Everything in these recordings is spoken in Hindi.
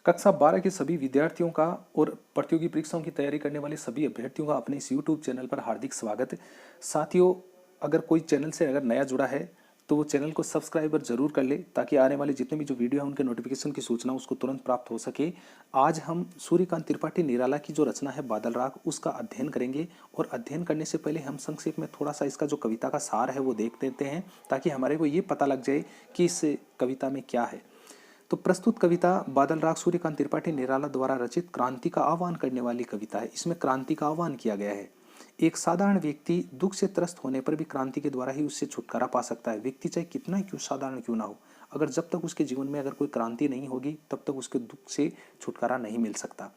कक्षा 12 के सभी विद्यार्थियों का और प्रतियोगी परीक्षाओं की तैयारी करने वाले सभी अभ्यर्थियों का अपने इस YouTube चैनल पर हार्दिक स्वागत है। साथियों, अगर कोई चैनल से अगर नया जुड़ा है तो वो चैनल को सब्सक्राइबर जरूर कर ले ताकि आने वाले जितने भी जो वीडियो है उनके नोटिफिकेशन की सूचना उसको तुरंत प्राप्त हो सके। आज हम सूर्यकांत त्रिपाठी निराला की जो रचना है बादल राग उसका अध्ययन करेंगे और अध्ययन करने से पहले हम संक्षेप में थोड़ा सा इसका जो कविता का सार है वो देख देते हैं ताकि हमारे को ये पता लग जाए कि इस कविता में क्या है। तो प्रस्तुत कविता बादल राग सूर्यकांत त्रिपाठी निराला द्वारा रचित क्रांति का आह्वान करने वाली कविता है। इसमें क्रांति का आह्वान किया गया है। एक साधारण व्यक्ति दुख से त्रस्त होने पर भी क्रांति के द्वारा ही उससे छुटकारा पा सकता है। व्यक्ति चाहे कितना ही क्यों साधारण क्यों ना हो, अगर जब तक उसके जीवन में अगर कोई क्रांति नहीं होगी तब तक उसके दुख से छुटकारा नहीं मिल सकता।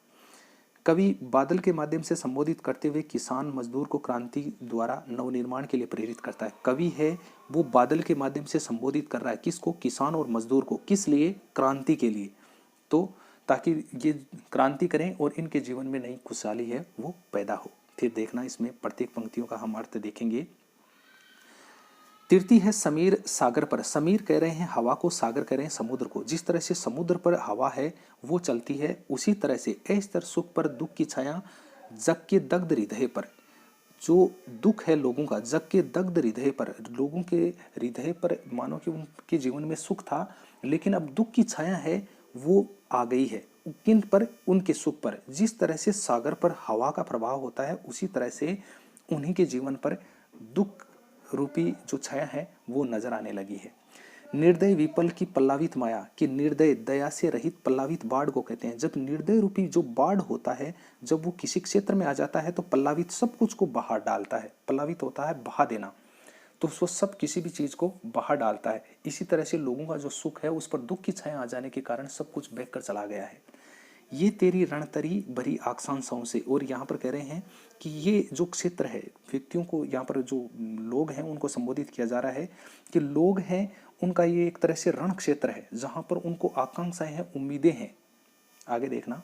कवि बादल के माध्यम से संबोधित करते हुए किसान मजदूर को क्रांति द्वारा नवनिर्माण के लिए प्रेरित करता है। कवि है वो बादल के माध्यम से संबोधित कर रहा है किसको? किसान और मजदूर को। किस लिए? क्रांति के लिए। तो ताकि ये क्रांति करें और इनके जीवन में नई खुशहाली है वो पैदा हो। फिर देखना इसमें प्रत्येक पंक्तियों का हम अर्थ देखेंगे। तिरती है समीर सागर पर। समीर कह रहे हैं हवा को, सागर कह रहे हैं समुद्र को। जिस तरह से समुद्र पर हवा है वो चलती है, उसी तरह से अस्तर सुख पर दुख की छाया जग के दग्ध हृदय पर। जो दुख है लोगों का, जग के दग्ध हृदय पर, लोगों के हृदय पर मानो कि उनके जीवन में सुख था लेकिन अब दुख की छाया है वो आ गई है। किन पर? उनके सुख पर। जिस तरह से सागर पर हवा का प्रभाव होता है उसी तरह से उन्हीं के जीवन पर दुख रूपी जो छाया है वो नजर आने लगी है। निर्दय विपल की पल्लावित माया, कि निर्दय दया से रहित पल्लावित बाढ़ को कहते हैं। जब निर्दय रूपी जो बाढ़ होता है, जब वो किसी क्षेत्र में आ जाता है तो पल्लावित सब कुछ को बहा डालता है। पल्लावित होता है बहा देना, तो वो सब किसी भी चीज को बहा डालता है। इसी तरह से लोगों का जो सुख है उस पर दुख की छाया आ जाने के कारण सब कुछ बह कर चला गया है। ये तेरी रणतरी भरी आकांक्षाओं से। और यहाँ पर कह रहे हैं कि ये जो क्षेत्र है, व्यक्तियों को यहाँ पर जो लोग हैं उनको संबोधित किया जा रहा है कि लोग हैं उनका ये एक तरह से रण क्षेत्र है जहां पर उनको आकांक्षाएं हैं, उम्मीदें हैं। आगे देखना,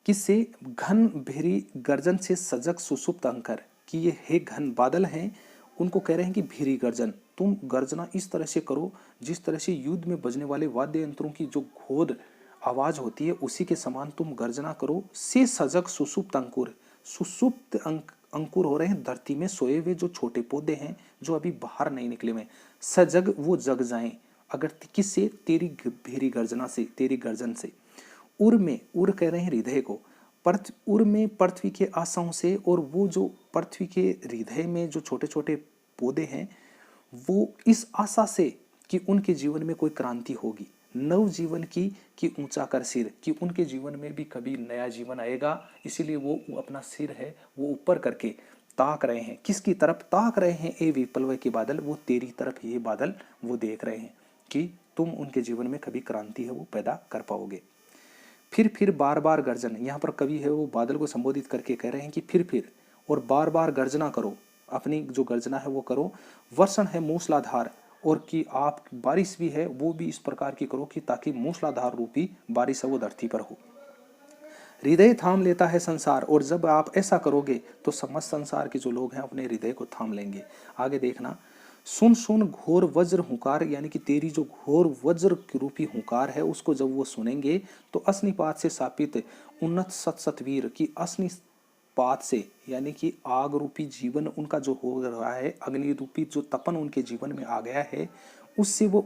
किससे? घन भेरी गर्जन से सजग सुसुप्त अंकर, कि ये है घन बादल हैं, उनको कह रहे हैं कि भीरी गर्जन, तुम गर्जना इस तरह से करो जिस तरह से युद्ध में बजने वाले वाद्य यंत्रों की जो घोर आवाज होती है उसी के समान तुम गर्जना करो। से सजग सुसुप्त अंकुर, सुसुप्त अंकुर हो रहे हैं धरती में सोए हुए जो छोटे पौधे हैं जो अभी बाहर नहीं निकले हुए, सजग वो जग जाएं। अगर किससे? तेरी भेरी गर्जना से, तेरी गर्जन से। उर में, उर कह रहे हैं हृदय को, उर में पृथ्वी के आशाओं से। और वो जो पृथ्वी के हृदय में जो छोटे छोटे पौधे हैं वो इस आशा से कि उनके जीवन में कोई क्रांति होगी, नव जीवन की, कि ऊंचा कर सिर, कि उनके जीवन में भी कभी नया जीवन आएगा। इसीलिए वो अपना सिर है वो ऊपर करके ताक रहे हैं। किसकी तरफ ताक रहे हैं? ए विपलव के बादल, वो तेरी तरफ ये बादल वो देख रहे हैं कि तुम उनके जीवन में कभी क्रांति है वो पैदा कर पाओगे। फिर बार बार गर्जन, यहाँ पर कवि है वो बादल को संबोधित करके कह रहे हैं कि फिर और बार बार गर्जना करो, अपनी जो गर्जना है वो करो। वर्षण है मूसलाधार, और कि आप बारिश भी है वो भी इस प्रकार की करो कि ताकि मूसलाधार रूपी बारिश है वो धरती पर हो। हृदय थाम लेता है संसार, और जब आप ऐसा करोगे तो समस्त संसार के जो लोग हैं अपने हृदय को थाम लेंगे। आगे देखना, सुन सुन घोर वज्र हुंकार, यानी कि तेरी जो घोर वज्र रूपी हुंकार है उसको जब वो सुनेंगे तो असनिपात से सापित उन्नत सतसतवीर, की असनिपात से यानी कि आग रूपी जीवन उनका जो हो रहा है, अग्नि रूपी जो तपन उनके जीवन में आ गया है, उससे वो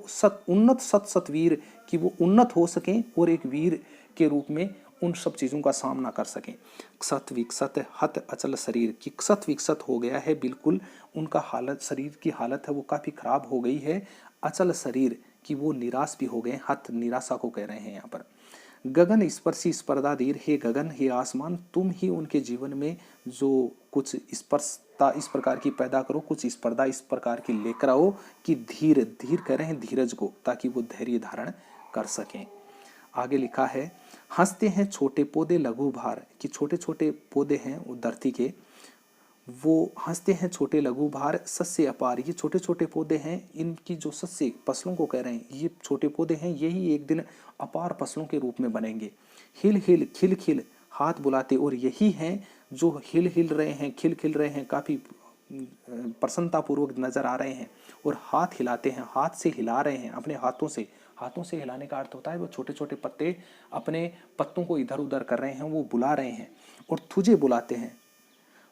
उन्नत सतसतवीर, कि वो उन्नत हो सकें और एक वीर के रूप में उन सब चीजों का सामना कर सकें। क्षत विक्षत हत अचल शरीर, की क्षत विक्षत हो गया है, बिल्कुल उनका हालत, शरीर की हालत है वो काफी खराब हो गई है। अचल शरीर, कि वो निराश भी हो गए। हत निराशा को कह रहे हैं यहाँ पर। गगन स्पर्शी स्पर्धाधीर, हे गगन हे आसमान, तुम ही उनके जीवन में जो कुछ स्पर्शता इस प्रकार की पैदा करो, कुछ स्पर्धा इस प्रकार की लेकर आओ कि धीर, धीर कह रहे हैं धीरज को, ताकि वो धैर्य धारण कर सकें। आगे लिखा है, हंसते हैं छोटे पौधे लघु भार, कि छोटे छोटे पौधे हैं वो धरती के, वो हंसते हैं छोटे लघु भार सस्य अपार, ये छोटे छोटे पौधे हैं, इनकी जो सस्य फसलों को कह रहे हैं, ये छोटे पौधे हैं, यही एक दिन अपार फसलों के रूप में बनेंगे। हिल हिल खिल खिल हाथ बुलाते, और यही हैं जो हिल हिल रहे हैं, खिल खिल रहे हैं, काफी प्रसन्नता पूर्वक नजर आ रहे हैं और हाथ हिलाते हैं, हाथ से हिला रहे हैं, अपने हाथों से हाथों से हिलाने का अर्थ होता है वो छोटे छोटे पत्ते अपने पत्तों को इधर उधर कर रहे हैं, वो बुला रहे हैं और तुझे बुलाते हैं।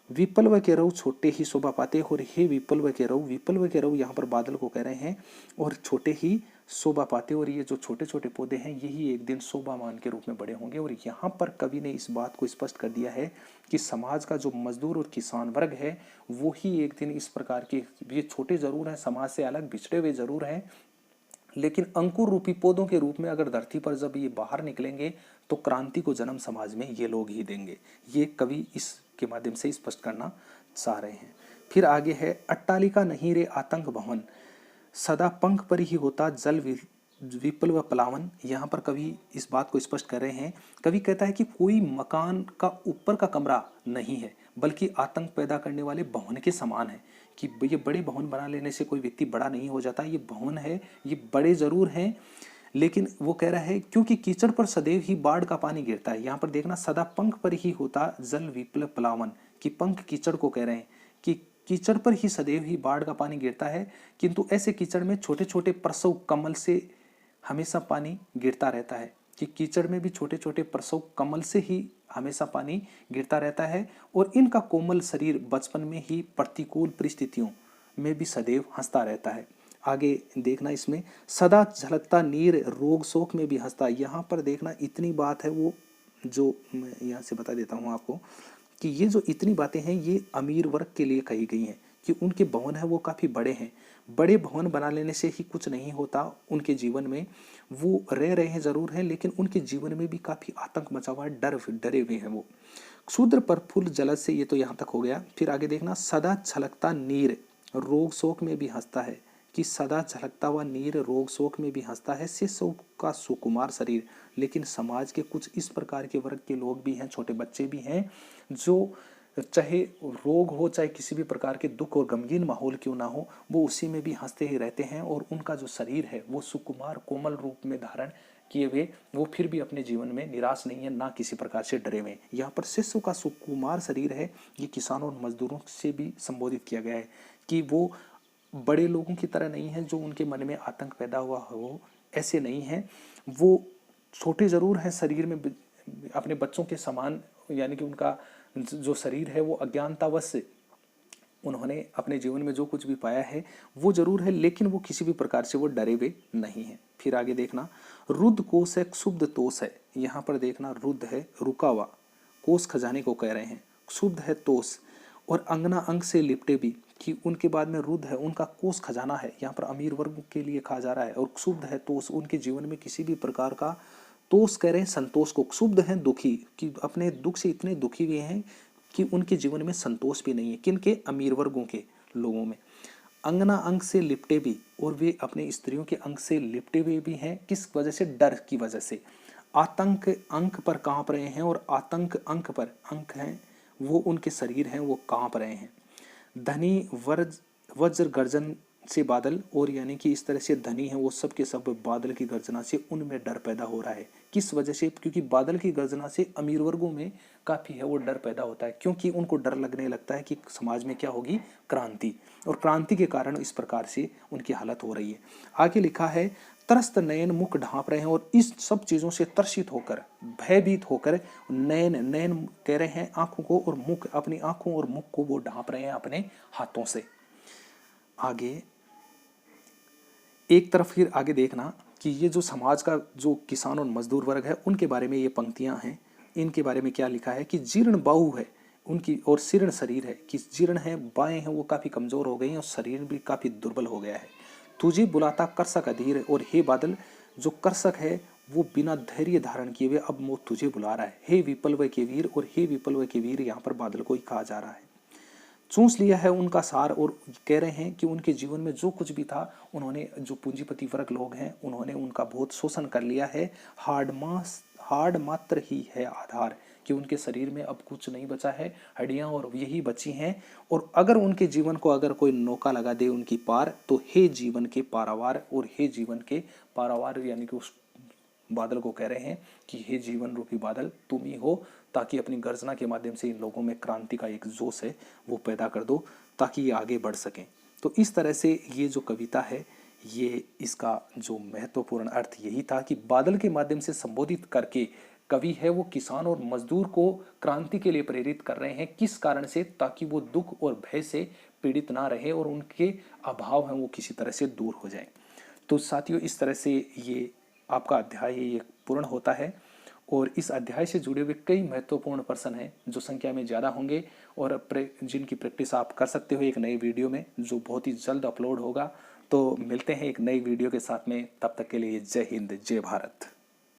विप्लव के रऊ छोटे ही शोभा पाते, और हे विप्लव के रऊ यहाँ पर बादल को कह रहे हैं, और छोटे ही शोभा पाते, और ये जो छोटे छोटे पौधे हैं यही एक दिन शोभामान के रूप में बड़े होंगे। और यहाँ पर कवि ने इस बात को स्पष्ट कर दिया है कि समाज का जो मजदूर और किसान वर्ग है वो ही एक दिन इस प्रकार के, ये छोटे जरूर हैं, समाज से अलग बिछड़े हुए जरूर हैं, लेकिन अंकुर रूपी पौधों के रूप में अगर धरती पर जब ये बाहर निकलेंगे तो क्रांति को जन्म समाज में ये लोग ही देंगे। ये कवि इसके माध्यम से स्पष्ट करना चाह रहे हैं। फिर आगे है, अट्टालिका नहीं रे आतंक भवन, सदा पंख पर ही होता जल विप्लव पलावन। यहाँ पर कवि इस बात को स्पष्ट कर रहे हैं। कवि कहता है कि कोई मकान का ऊपर का कमरा नहीं है, बल्कि आतंक पैदा करने वाले भवन के समान है, कि ये बड़े भवन बना लेने से कोई व्यक्ति बड़ा नहीं हो जाता। ये भवन है, ये बड़े जरूर हैं, लेकिन वो कह रहा है क्योंकि कीचड़ पर सदैव ही बाढ़ का पानी गिरता है। यहाँ पर देखना, सदा पंख पर ही होता जल विप्लव पलावन, कि पंख कीचड़ को कह रहे हैं कि कीचड़ पर ही सदैव ही बाढ़ का पानी गिरता है, किंतु ऐसे कीचड़ में छोटे छोटे प्रसव कमल से हमेशा पानी गिरता रहता है, कि कीचड़ में भी छोटे छोटे प्रसव कमल से ही हमेशा पानी गिरता रहता है, और इनका कोमल शरीर बचपन में ही प्रतिकूल परिस्थितियों में भी सदैव हंसता रहता है। आगे देखना, इसमें सदा झलकता नीर रोग शोक में भी हंसता। यहाँ पर देखना इतनी बात है, वो जो मैं यहाँ से बता देता हूँ आपको कि ये जो इतनी बातें हैं ये अमीर वर्ग के लिए कही गई हैं, कि उनके भवन है वो काफ़ी बड़े हैं। बड़े भवन बना लेने से ही कुछ नहीं होता उनके जीवन में, वो रह रहे हैं जरूर हैं, लेकिन उनके जीवन में भी काफ़ी आतंक मचा हुआ है, डरे हुए हैं वो। क्षुद्र प्रफुल्ल जलद से, ये तो यहाँ तक हो गया। फिर आगे देखना, सदा छलकता नीर रोग शोक में भी हंसता है, कि सदा झलकता हुआ नीर रोग शोक में भी हंसता है, से शोक का सुकुमार शरीर। लेकिन समाज के कुछ इस प्रकार के वर्ग के लोग भी हैं, छोटे बच्चे भी हैं, जो चाहे रोग हो, चाहे किसी भी प्रकार के दुख और गमगीन माहौल क्यों ना हो, वो उसी में भी हंसते ही रहते हैं, और उनका जो शरीर है वो सुकुमार कोमल रूप में धारण किए हुए वो फिर भी अपने जीवन में निराश नहीं है, ना किसी प्रकार से डरे हुए। यहाँ पर शिष्य का सुकुमार शरीर है, ये किसानों और मजदूरों से भी संबोधित किया गया है, कि वो बड़े लोगों की तरह नहीं है जो उनके मन में आतंक पैदा हुआ हो, ऐसे नहीं है। वो छोटे जरूर हैं शरीर में, अपने बच्चों के समान, यानी कि उनका जो शरीर है वो अज्ञानतावश से उन्होंने अपने जीवन में जो कुछ भी पाया है वो जरूर है, लेकिन वो किसी भी प्रकार से वो डरे हुए नहीं है। फिर आगे देखना, रुद्ध कोश है क्षुब्ध तोष है। यहाँ पर देखना, रुद्ध है रुका हुआ, कोष खजाने को कह रहे हैं, क्षुब्ध है तोष, और अंगना अंग से लिपटे भी, कि उनके बाद में रुद्ध है, उनका कोष खजाना है, यहाँ पर अमीर वर्ग के लिए कहा जा रहा है। और क्षुब्ध है तोष, उनके जीवन में किसी भी प्रकार का, तोष कह रहे हैं संतोष को, क्षुब्ध हैं दुखी, कि अपने दुख से इतने दुखी हुए हैं कि उनके जीवन में संतोष भी नहीं है। किनके? अमीर वर्गों के लोगों में। अंगना अंग से लिपटे भी, और वे अपने स्त्रियों के अंग से लिपटे हुए भी हैं, किस वजह से? डर की वजह से। आतंक अंक पर कांप रहे हैं, और आतंक अंक पर, अंक हैं वो उनके शरीर हैं वो कांप रहे हैं। धनी वज्र गर्जन से बादल, और यानी कि इस तरह से धनी है वो सब के सब बादल की गर्जना से उनमें डर पैदा हो रहा है। किस वजह से? क्योंकि बादल की गर्जना से अमीर वर्गों में काफ़ी है वो डर पैदा होता है, क्योंकि उनको डर लगने लगता है कि समाज में क्या होगी? क्रांति, और क्रांति के कारण इस प्रकार से उनकी हालत हो रही है। आगे लिखा है, त्रस्त नयन मुख ढांप रहे हैं, और इस सब चीज़ों से त्रसित होकर, भयभीत होकर, नयन कह रहे हैं आंखों को, और मुख, अपनी आंखों और मुख को वो ढांप रहे हैं अपने हाथों से। आगे एक तरफ फिर आगे देखना कि ये जो समाज का जो किसान और मजदूर वर्ग है उनके बारे में ये पंक्तियां हैं। इनके बारे में क्या लिखा है कि जीर्ण बाहु है उनकी, और शीर्ण शरीर है, कि जीर्ण है, बाएं हैं वो काफ़ी कमज़ोर हो गई हैं, और शरीर भी काफ़ी दुर्बल हो गया है। तुझे बुलाता कर्षक अधीर, और हे बादल, जो कर्षक है वो बिना धैर्य धारण किए हुए अब वो तुझे बुला रहा है। हे विप्लव के वीर, और हे विप्लव के वीर यहाँ पर बादल को ही कहा जा रहा है। चूस लिया है उनका सार, और कह रहे हैं कि उनके जीवन में जो कुछ भी था उन्होंने, जो पूंजीपति वर्ग लोग हैं उन्होंने उनका बहुत शोषण कर लिया है। हार्ड मात्र ही है आधार, कि उनके शरीर में अब कुछ नहीं बचा है, हड्डियां और यही बची हैं। और अगर उनके जीवन को अगर कोई नौका लगा दे उनकी पार, तो हे जीवन के पारावार, और हे जीवन के पारावार यानी कि उस बादल को कह रहे हैं कि हे जीवन रूपी बादल तुम ही हो, ताकि अपनी गर्जना के माध्यम से इन लोगों में क्रांति का एक जोश है वो पैदा कर दो, ताकि ये आगे बढ़ सकें। तो इस तरह से ये जो कविता है ये इसका जो महत्वपूर्ण अर्थ यही था कि बादल के माध्यम से संबोधित करके कवि है वो किसान और मजदूर को क्रांति के लिए प्रेरित कर रहे हैं। किस कारण से? ताकि वो दुख और भय से पीड़ित ना रहे और उनके अभाव हैं वो किसी तरह से दूर हो जाए। तो साथियों, इस तरह से ये आपका अध्याय ये पूर्ण होता है और इस अध्याय से जुड़े हुए कई महत्वपूर्ण प्रश्न हैं जो संख्या में ज़्यादा होंगे और जिनकी प्रैक्टिस आप कर सकते हो एक नई वीडियो में जो बहुत ही जल्द अपलोड होगा। तो मिलते हैं एक नई वीडियो के साथ में, तब तक के लिए जय हिंद जय भारत।